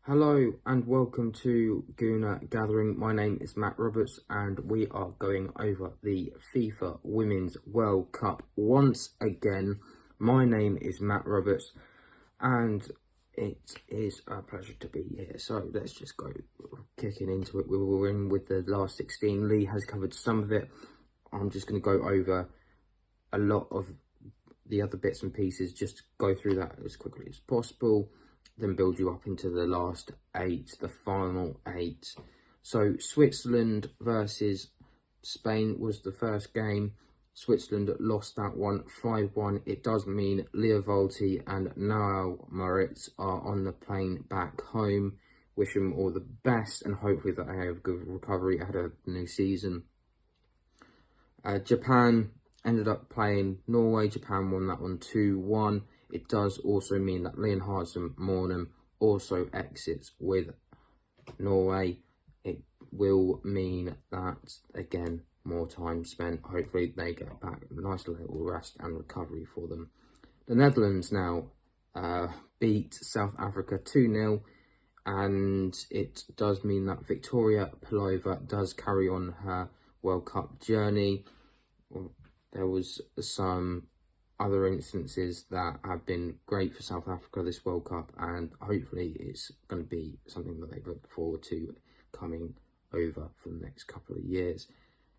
Hello and welcome to Gooner Gathering. My name is Matt Roberts and we are going over the FIFA Women's World Cup once again. My name is Matt Roberts and it is a pleasure to be here. So let's just go kicking into it. We were in with the last 16. Lee has covered some of it. I'm just going to go over a lot of the other bits and pieces, just go through that as quickly as possible, then build you up into the last 8, the final 8. So Switzerland versus Spain was the first game. Switzerland lost that one 5-1. It does mean Lia Volti and Noel Moritz are on the plane back home. Wish them all the best and hopefully that they have a good recovery ahead of the new season. Japan ended up playing Norway. Japan won that one 2-1. It does also mean that Leonhardsen Mornem also exits with Norway. It will mean that, again, more time spent. Hopefully they get back a nice little rest and recovery for them. The Netherlands now beat South Africa 2-0. And it does mean that Victoria Pilova does carry on her World Cup journey. There was some other instances that have been great for South Africa this World Cup, and hopefully it's going to be something that they look forward to coming over for the next couple of years.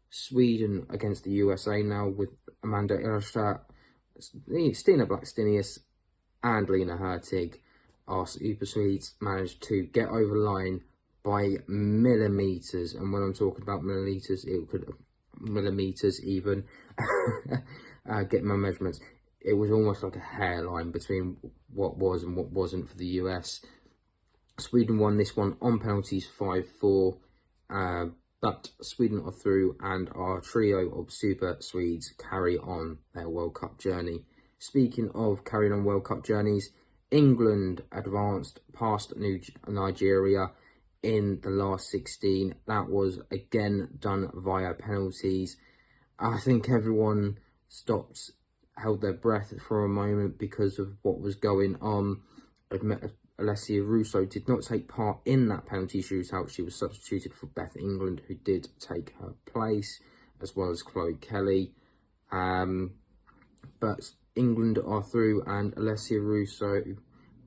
Sweden against the USA now with Amanda Illerstedt, Stina Blackstenius and Lena Hurtig. Our Super Swedes managed to get over the line by millimetres, and when I'm talking about millimetres, it could millimetres even. Get my measurements. It was almost like a hairline between what was and what wasn't for the US. Sweden won this one on penalties 5-4, but Sweden are through and our trio of Super Swedes carry on their World Cup journey. Speaking of carrying on World Cup journeys, England advanced past Nigeria in the last 16. That was again done via penalties. I think everyone held their breath for a moment because of what was going on. Alessia Russo did not take part in that penalty shootout. She was substituted for Beth England, who did take her place, as well as Chloe Kelly. But England are through, and Alessia Russo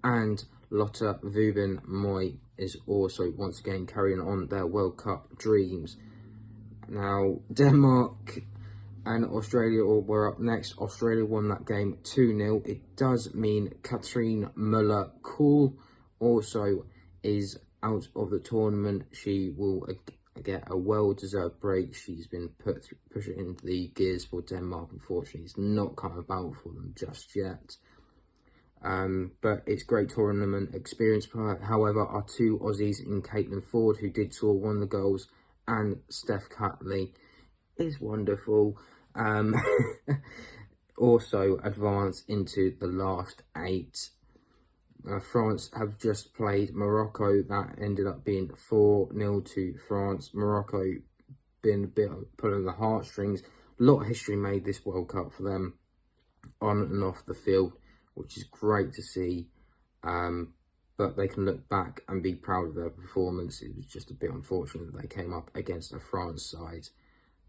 and Lotta Wubben-Moy is also once again carrying on their World Cup dreams. Now, Denmark and Australia were up next. Australia won that game 2-0. It does mean Katrine Muller-Kuhl also is out of the tournament. She will get a well-deserved break. She's been pushing into the gears for Denmark. Unfortunately, it's not come about for them just yet. But it's great tournament experience for her. However, our two Aussies in Caitlin Ford, who did score one of the goals, and Steph Catley is wonderful. Also advance into the last 8. France have just played Morocco. That ended up being 4-0 to France. Morocco been a bit pulling the heartstrings. A lot of history made this World Cup for them on and off the field, which is great to see. But they can look back and be proud of their performance. It was just a bit unfortunate that they came up against a France side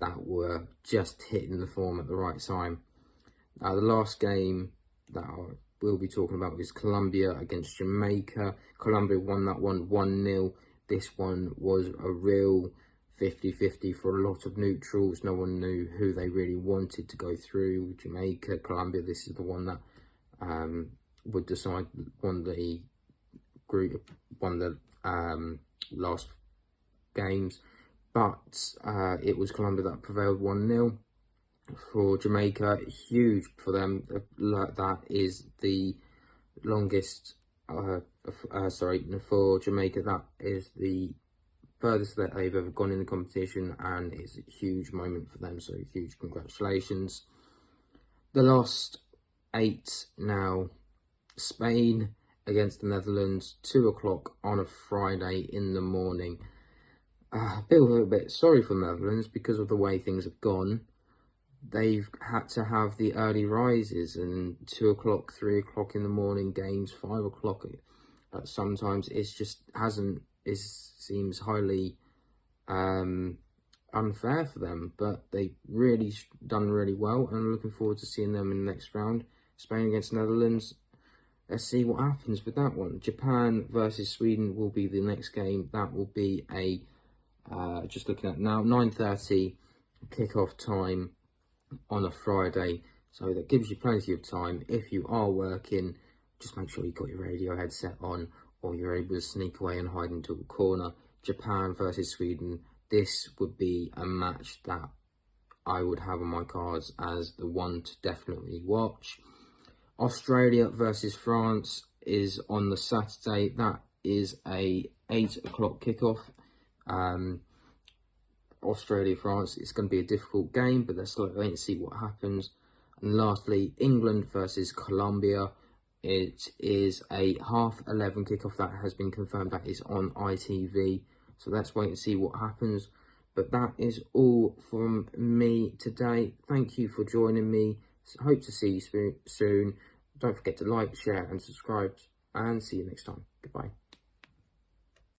that were just hitting the form at the right time. The last game that I will be talking about is Colombia against Jamaica. Colombia won that one 1-0. This one was a real 50-50 for a lot of neutrals. No one knew who they really wanted to go through. Jamaica, Colombia, this is the one that would decide the last games. But it was Colombia that prevailed 1-0. For Jamaica, huge for them. That is the longest, for Jamaica, that is the furthest that they've ever gone in the competition, and it's a huge moment for them, so huge congratulations. The last 8 now. Spain against the Netherlands, 2 o'clock on a Friday in the morning. I feel a little bit sorry for the Netherlands because of the way things have gone. They've had to have the early rises and 2 o'clock, 3 o'clock in the morning games, 5 o'clock but sometimes it's just seems highly unfair for them. But they really done really well, and I'm looking forward to seeing them in the next round. Spain against Netherlands. Let's see what happens with that one. Japan versus Sweden will be the next game. That will be a just looking at now 9:30 kickoff time on a Friday. So that gives you plenty of time. If you are working, just make sure you've got your radio headset on, or you're able to sneak away and hide into a corner. Japan versus Sweden. This would be a match that I would have on my cards as the one to definitely watch. Australia versus France is on the Saturday. That is a 8 o'clock kickoff. Australia-France, it's going to be a difficult game, but let's wait and see what happens. And lastly, England versus Colombia. It is a 11:30 kickoff that has been confirmed. That is on ITV. So let's wait and see what happens. But that is all from me today. Thank you for joining me. Hope to see you soon. Don't forget to like, share and subscribe. And see you next time. Goodbye.